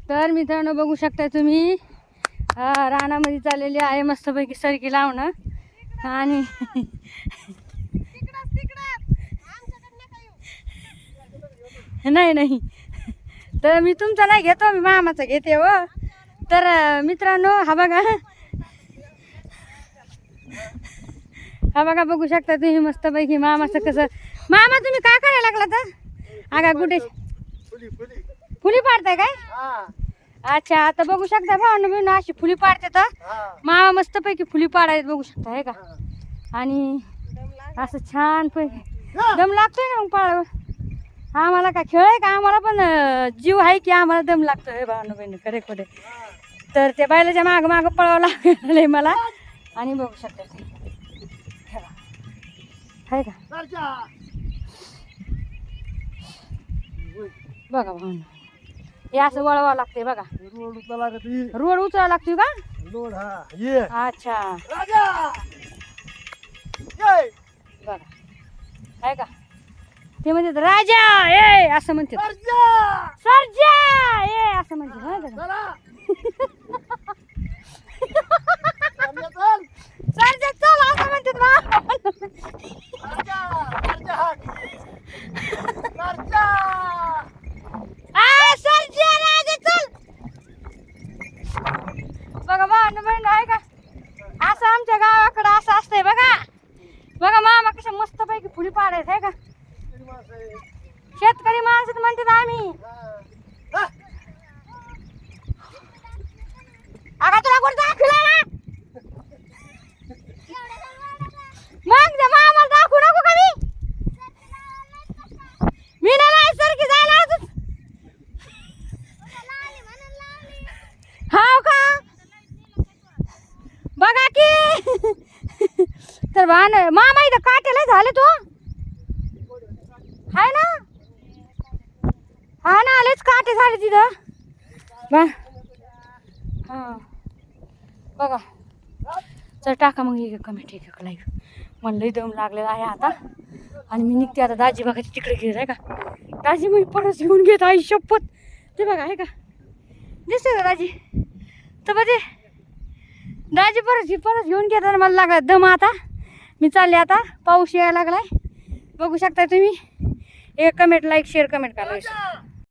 तर मित्रांनो बघू शकता तुम्ही रानामध्ये चाललेली आहे मस्तपैकी सरकी लावणं आणि नाही नाही तर मी तुमचा नाही घेतो, मी मामाचा घेते हो. तर मित्रांनो हा बघा बघू शकता तुम्ही मस्तपैकी मामाचं कसं. मामा तुम्ही काय करायला लागला तर आगा कुठे फुली पाडताय काय? अच्छा आता बघू शकता भावना बहिण अशी फुली पाडते तर मामा मस्तपैकी फुली पाडायत बघू शकता हे का. आणि असं छान पैकी दम लागतोय ना मग पाळ. आम्हाला काय खेळ आहे का, आम्हाला पण जीव आहे की आम्हाला दम लागतो हे भावना बहिण खरे खोडे. तर त्या बैलाच्या माग माग पळावं लागलंय मला. आणि बघू शकता ते आहे का बघा भावना हे असं वळवावं लागते बघा. रोड उचलावं लागतोय का? अच्छा बघा आहे का ते म्हणतात राजा ए असं म्हणतात, सर्जा ए असं म्हणतात सर्जा चल असं म्हणतात. बघा भावना बहीण आहे का असं आमच्या गावाकडं असं असतंय बघा. बघा मामा कशा मस्त पैकी फुली पाडायचं आहे का. शेतकरी माणसं म्हणतात आम्ही. अगं तुला कोण दाखवलं ना मग त्या मामाला दाखवू नको का मी नाही सरकी जायला अजून. हाव का बघा की तर मामा इथं काटेला झाले तो हाय ना. हा ना आलेच काटे झाले तिथं बा. हा बघा चल टाका मग एक कमेंट एक लाईव्ह. मला लई दम लागलेला आहे आता आणि मी निघते आता. दाजी बघा तिकडे गेले आहे का. दाजी मी परत घेऊन घेत आई शपथ ते बघा आहे का दिसतंय का दाजी. तर बघ ते दाजी परत घेऊन घेतात. मला लागला दम आता. मी चालले आता. पाऊस यायला लागलाय बघू शकता तुम्ही. एक कमेंट लाईक शेअर कमेंट करा.